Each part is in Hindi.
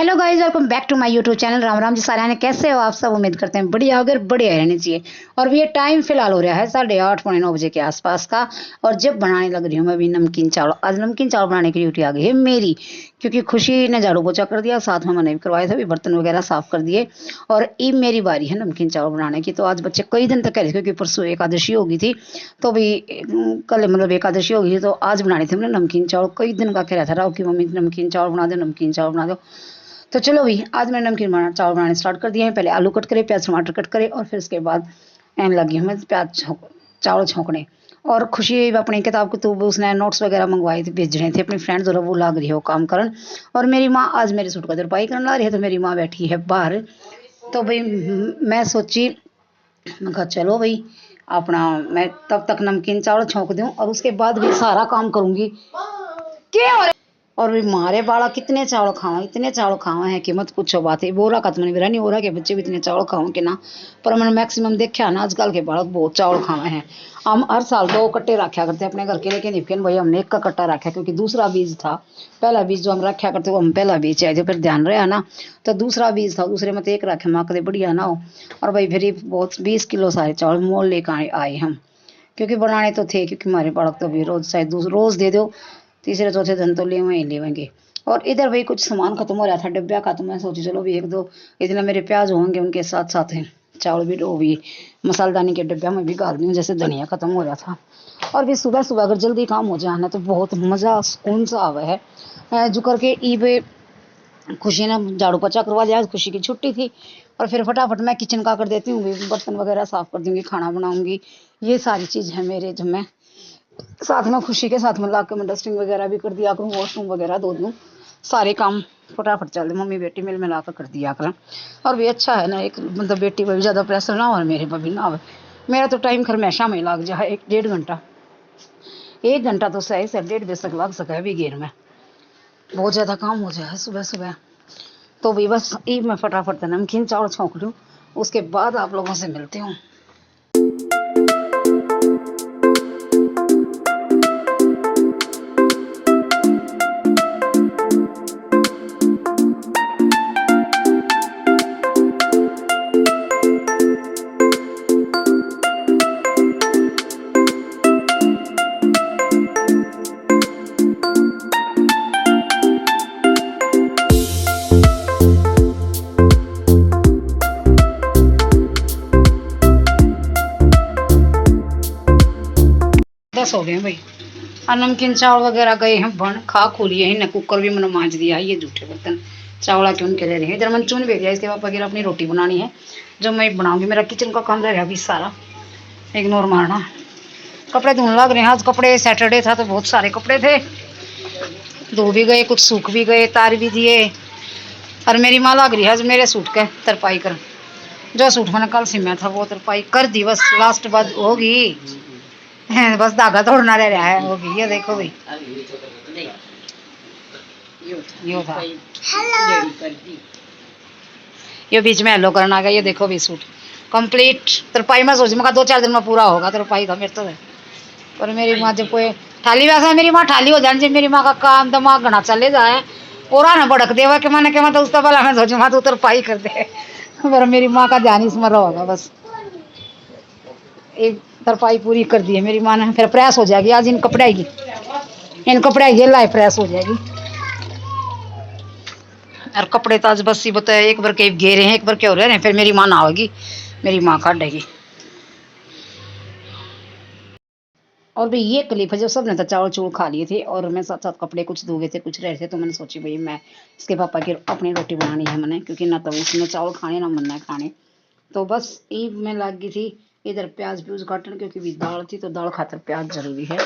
Hello guys, welcome back to my YouTube channel. Ram Ram ji सारे ने, कैसे हो आप सब? उम्मीद करते हैं बढ़िया होगे, बढ़िया रहनी चाहिए। और ये टाइम फिलहाल हो रहा है 8:30 पौने 9 बजे के आसपास का। और जब बनाने लग रही हूँ मैं अभी नमकीन चावल। आज नमकीन चावल बनाने की ड्यूटी आ गई है मेरी, क्योंकि खुशी ने झाड़ू पोछा कर दिया, साथ में मैंने भी करवाया था, भी बर्तन वगैरह साफ कर दिए। और अब मेरी बारी है नमकीन चावल बनाने की। तो आज बच्चे कई दिन तक कह रहे थे, क्योंकि परसों एकादशी हो गई थी, तो भी कल मतलब एकादशी हो गई थी, तो आज बनानी थी मैंने नमकीन चावल। कई दिन का कह रहा था राव की मम्मी नमकीन चावल बना दो, नमकीन चावल बना दो। तो चलो भाई, आज मैंने नमकीन चावल बनाने स्टार्ट कर दिए हैं। पहले आलू कट करे, प्याज टमाटर कट करे, और फिर उसके बाद लगी हूँ मैं चावल छोंकने। और खुशी अपनी किताब को तो उसने नोट्स वगैरह मंगवाए थे, भेज रहे थे अपनी फ्रेंड्स, और वो लाग रही है वो काम करन। और मेरी माँ आज मेरे सूट का तुरपाई करने ला रही है, तो मेरी माँ बैठी है बाहर। तो भाई मैं सोची, मैं कहा चलो भाई अपना मैं तब तक नमकीन चावल छोंक दूँ और उसके बाद भी सारा काम करूँगी। क्या हो रहा? और भी मारे बाड़ा कितने चावल खावा, इतने चावल खावा है कि मत पूछो बात है। बोरा का तो मैंने बिरा नहीं हो रहा कि बच्चे भी इतने चावल खाओ कि ना, पर मैंने मैक्सिमम देखा ना आजकल के बालक बहुत चावल खावे हैं। हम हर साल 2 कट्टे रखा करते अपने घर के, लेकिन फिर भाई हमने 1 का कट्टा रखा, क्योंकि दूसरा बीज था। पहला बीज जो हम रखा करते वो हम पहला बीज आए थे, फिर ध्यान रहा ना, तो दूसरा बीज था, दूसरे में 1 रखे माँ कदे बढ़िया ना हो। और भाई फिर बहुत 20 किलो सारे चावल मोल लेकर आए हम, क्योंकि बनाने तो थे, क्योंकि हमारे बालक तो भी रोज शायद रोज दे दो, तीसरे चौथे दिन तो लेवेंगे। और इधर भाई कुछ सामान खत्म हो रहा था डब्बा का, तो मैं सोची चलो भी 1-2 इतने मेरे प्याज होंगे, उनके साथ साथ हैं चावल भी, वो भी मसालदानी के डब्बा में भी डाल दूँ, जैसे धनिया खत्म हो रहा था। और भी सुबह सुबह अगर जल्दी काम हो जाए ना, तो बहुत मज़ा सुकून सा आवा है। जो करके ईब खुशी ने झाड़ू पोछा करवा लिया, आज खुशी की छुट्टी थी। और फिर फटाफट मैं किचन का कर देती हूँ, बर्तन वगैरह साफ कर दूंगी, खाना बनाऊंगी। ये सारी चीज़ है मेरे, जो मैं साथ में खुशी के साथ में ला के मैं डस्टिंग वगैरह भी कर दिया करूँ, वॉशरूम वगैरह धो दूँ, सारे काम फटाफट चल दे। मम्मी बेटी मिल मिला कर दिया करें। और भी अच्छा है ना, एक मतलब बेटी पर भी ज़्यादा प्रेशर ना हो और मेरे पर भी ना हो। मेरा तो टाइम खर हमेशा में लग जाए 1-1.5 घंटा, 1 घंटा तो सही से 1.5 बजे तक लग सका है भी घेर में, बहुत ज़्यादा काम हो जाए सुबह सुबह। तो भी बस ईब मैं फटाफट नमकीन चावल छोंक लूँ, उसके बाद आप लोगों से मिलती हूँ। हो गए भाई, और नमकीन चावल वगैरह गए हैं बन, खा खो लिए हैं, कुकर भी मैंने मांझ दिया है। ये जूठे बर्तन चावला के उनके ले रहे हैं। इधर मैंने चून भेज दिया, इसके पापा की अपनी रोटी बनानी है, जो मैं बनाऊंगी। मेरा किचन का काम रह गया अभी सारा, इग्नोर मारना। कपड़े धोने लग रहे हैं, आज कपड़े सैटरडे था तो बहुत सारे कपड़े थे, धो भी गए, कुछ सूख भी गए, तार भी दिए। और मेरी माँ लग रही है आज मेरे सूट के तरपाई कर, जो सूट मैंने कल सिमया था वो तरपाई कर दी, बस लास्ट बाद होगी। बस धागा तोड़ना रह रहा है, होगी। ये देखो भाई, यो था, ये बीच में हेलो करना आ गया। ये देखो भी सूट कंप्लीट तरपाई। मैं सोची मैं 2-4 दिन में पूरा होगा तरपाई का मेरे तो है। पर मेरी माँ जब कोई थाली, वैसा मेरी माँ थाली हो जाए, जब मेरी माँ का काम दिमाग घना चले जाए, पूरा ना भड़क देवा कि मैंने क्या, तो उसका पहला मैं सोचू माँ तो तरपाई कर दे। पर मेरी माँ का ध्यान इसमें होगा बस। एक तरपाई पूरी कर दी है मेरी माँ ने, फिर प्रेस हो जाएगी आज इन कपड़े की, इन कपड़े की लाई प्रेस हो जाएगी। और कपड़े तो आज बस ही बताया, एक बार के घेरे हैं, एक बार के हो रहे हैं, फिर मेरी माँ नहाएगी, मेरी माँ काटेगी। और भाई ये क्लिप है, जो सबने तो चावल चूल खा लिए थे और मैं साथ साथ कपड़े कुछ धो गए थे, कुछ रहे थे, तो मैंने सोची भाई मैं इसके पापा की अपनी रोटी बनानी है मैंने, क्योंकि ना तो उसने चावल खाने ना मन है खाने। तो बस ईब में लग गई थी इधर प्याज प्यूज काटने, क्योंकि भी दाल थी तो दाल खातर प्याज जरूरी है,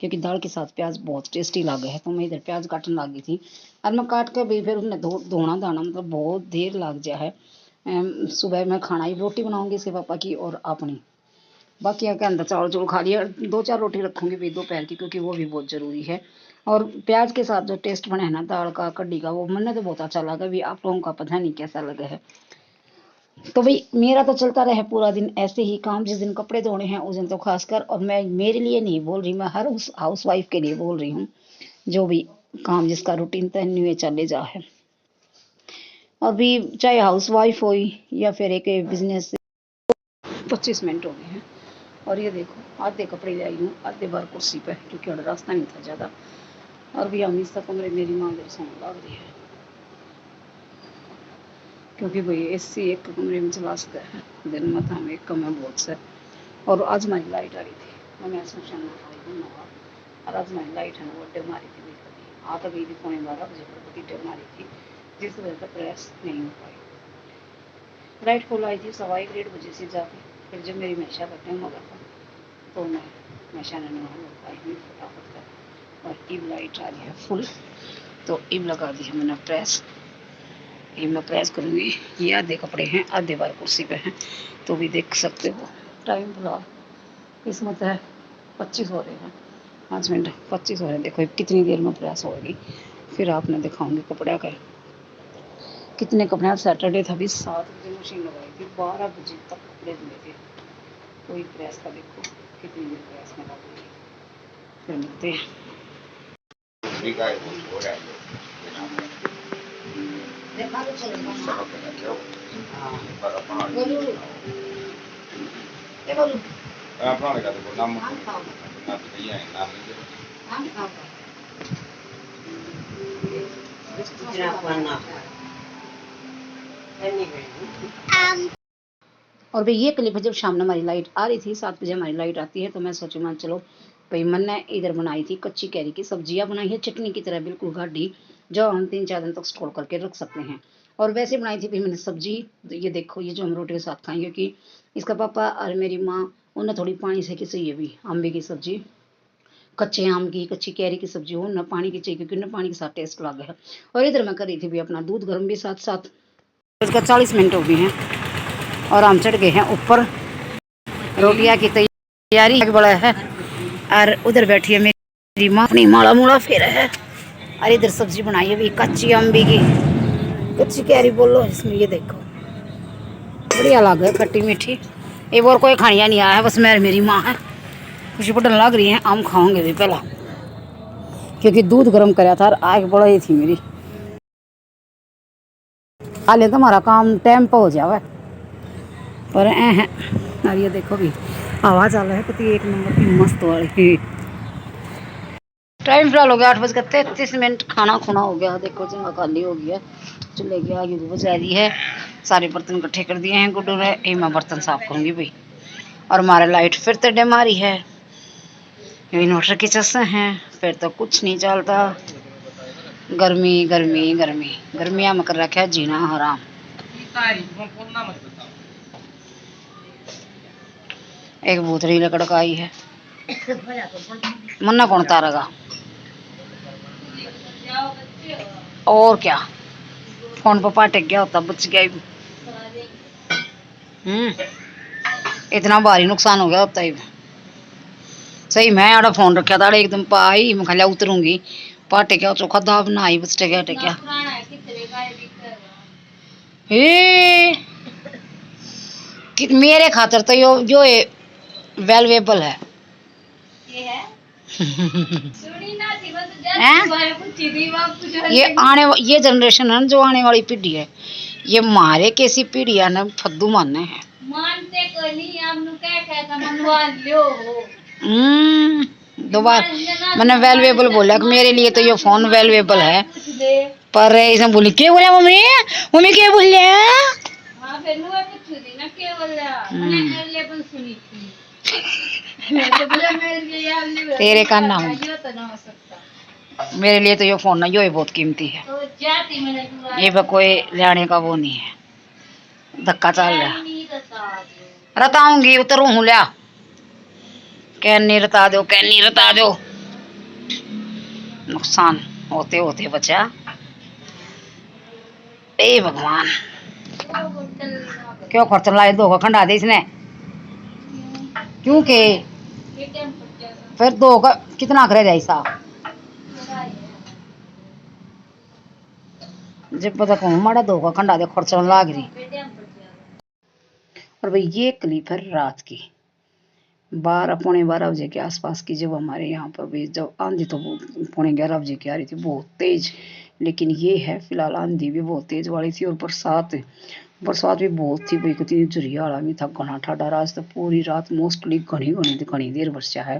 क्योंकि दाल के साथ प्याज बहुत टेस्टी लगे है। तो मैं इधर प्याज काटने लग गई थी, और मैं काट के भी फिर उन्हें धोना धाना, मतलब बहुत देर लग गया है। सुबह मैं खाना ही रोटी बनाऊंगी इसके पापा की और अपनी, बाकी के अंदर चावल चूल खा लिया। 2-4 रोटी रखूंगी भी दोपहर की, क्योंकि वो भी बहुत ज़रूरी है। और प्याज के साथ जो टेस्ट बना है ना दाल का कड्डी का, वो मैंने तो बहुत अच्छा लगा भी, आप लोगों का पता नहीं कैसा लगा है। तो भाई मेरा तो चलता रहे पूरा दिन ऐसे ही काम, जिस दिन कपड़े धोने हैं उस दिन तो खासकर। और मैं मेरे लिए नहीं बोल रही, मैं हर उस हाउस वाइफ के लिए बोल रही हूँ, जो भी काम जिसका रूटीन तय नहीं चले जा है। और भी चाहे हाउस वाइफ हो या फिर एक बिजनेस। 25 मिनट हो गए हैं और ये देखो आधे कपड़े ले आई हूँ, आधे बार कुर्सी पे, क्योंकि और रास्ता नहीं था ज़्यादा। और भी हम इस कमरे मेरी माँ मेरे सोने लग रही है, क्योंकि भाई एसी एक कमरे में चला सकता है, दिन में तो हम एक कमरे बहुत से। और आज हमारी लाइट आ रही थी, मैंने सोचा और आज हमारी लाइट है ना वो डब मारी थी, कभी आ तो गई थी 11:15 बजे पर बड़ी डब मारी थी, जिस वजह से प्रेस नहीं हो पाई। लाइट फुल आई थी 1:15 बजे से जाके, फिर जब मेरी मैशा का टाइम हो गया था तो मैं मैशा ने नहा लो पाई हुई फटाफट कर, और इब लाइट आ रही है फुल, तो इब लगा दी है मैंने प्रेस। ये मैं प्रेस करूँगी। ये आधे कपड़े हैं, आधे बार कुर्सी पे हैं, तो भी देख सकते हो। टाइम फिलहाल किस्मत है 25 हो रहे हैं, 5 मिनट 25 हो रहे हैं। देखो कितनी देर में प्रेस होगी, फिर आपने दिखाऊंगी कपड़े का कितने कपड़े। आज सैटरडे था, भी 7 बजे मशीन लगाई थी, 12 बजे तक कपड़े धुले थे। कोई प्रेस का देखो कितनी देर प्रेस में लग गई। फिर मिलते हैं। देखा तो चलेगा बोलू ये बोलू अपना लगा दो नाम हम खाओ ना तो ये है नाम लीजिए हम खाओ इतना पढ़ना और भाई ये क्लिप जब शाम में हमारी लाइट आ रही थी, 7 बजे हमारी लाइट आती है, तो मैं सोची मैं चलो भाई मैंने इधर बनाई थी कच्ची कैरी की सब्जियां बनाई है, चटनी की तरह बिल्कुल गाढ़ी, जो हम 3-4 दिन तक स्टोर करके रख सकते हैं। और वैसे बनाई थी भाई मैंने सब्जी, ये देखो ये जो हम रोटी के साथ खाएंगे, क्योंकि इसका पापा और मेरी माँ उन्हें थोड़ी पानी से की चाहिए भी अम्बे की सब्जी, कच्चे आम की कच्ची कैरी की सब्जी हो न पानी की चाहिए, क्योंकि न पानी के साथ टेस्ट लग है। और इधर मैं कर रही थी भी अपना दूध गर्म भी साथ साथ। इसका 40 मिनट हो गए हैं और हम चढ़ गए हैं ऊपर, रोटियां की तैयारी बड़ा है। और उधर बैठी है मेरी माँ, अपनी माड़ा मूड़ा फेर है। और इधर सब्जी बनाई है भी कच्ची अम्बी की, कच्ची कैरी बोलो इसमें, ये देखो बढ़िया लग है, खट्टी मीठी। एक और कोई खानिया नहीं आया है, बस मैं मेरी माँ है। खुशी पटन लग रही है, आम खाओगे भी पहला, क्योंकि दूध गर्म कराया था और आग बढ़ ही थी मेरी। हाले तो हमारा काम टाइम पर हो जावे, पर है। और ये देखो भी आवाज आ रहा है कितनी एक नंबर की मस्त वाली। टाइम फिलहाल हो गया 8:33। खाना खुना हो गया, देखो चूल्हा खाली हो गया, चूल्हे की आग बुझा दी है, सारे बर्तन इकट्ठे कर दिए हैं गुड्डू ने। ये मैं बर्तन साफ करूंगी भाई। और हमारे लाइट फिर तो डिम आ रही है, इन्वर्टर की चस्से हैं, फिर तो कुछ नहीं चलता। गर्मी गर्मी गर्मी गर्मिया में कर रखा है जीना हराम। एक भूतरी लकड़ का आई है, मन्ना कौन तारेगा। और क्या फोन पर पाटेक गया होता बच गया। इतना भारी नुकसान हो गया होता ही सही। मैं आड़ा फोन रखा था एकदम पाई, मैं खाली उतरूंगी पाटे क्या चोखा दाब ना आई बचटे क्या टेक्या। मेरे खातर तो यो जो वैल्यूएबल है। ये जनरेशन है जो आने वाली पीढ़ी है, ये मारे कैसी पीढ़ी है ना, फद्दू मानने हैं। मानते को नहीं, आपनु क्या मनवा लियो। दोबारा मैंने वैल्यूएबल बोला कि मेरे लिए तो ये फोन वैल्यूएबल है, पर इसने बोली क्या बोला मम्मी, मम्मी क्या बोल हाँ फिर नुआ पूछ दी ना क्या बोला, मैंने वैल्यूएबल सुनी थी। तेरे का नाम मेरे लिए तो ये फोन ना, यो बहुत कीमती है, ये कोई लेने का वो नहीं है। धक्का चल रहा रताऊंगी, उतरू हूँ लिया कैनी रता दो, कैनी रता दो। नुकसान होते होते बचा। ए भगवान क्यों खर्च लाए, दो का खंडा दे इसने, क्योंकि फिर दो का कितना करे जाए साहब, जब पता कहूँ माड़ा दो का खंडा दे खर्च लाग रही। और भाई ये क्लिप है रात की 12-12 बजे के आसपास की, जब हमारे यहाँ पर भी जब आंधी तो 11:15 बजे की आ रही थी बहुत तेज, लेकिन ये है फिलहाल आंधी भी बहुत तेज वाली थी और बरसात बरसात भी बहुत थी भाई, कितनी झुरियाला भी था, घना ठाडा आज तो पूरी रात मोस्टली घनी देर बरसा है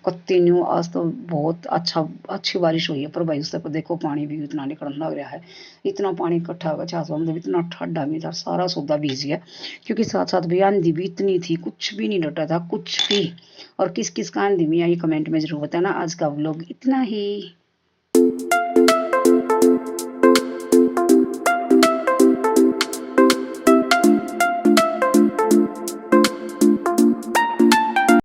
कंटिन्यू। आज तो बहुत अच्छी बारिश हुई है, पर भाई उससे देखो पानी भी इतना निकलने लग रहा है, इतना पानी इकट्ठा होगा चाहो मतलब इतना ठंडा भी था, सारा सौदा भीज गया क्योंकि साथ साथ भी आंधी भी इतनी थी, कुछ भी नहीं डटा था कुछ भी। और किस किस का आंधी में आई कमेंट में जरूर बताना। आज का व्लॉग इतना ही।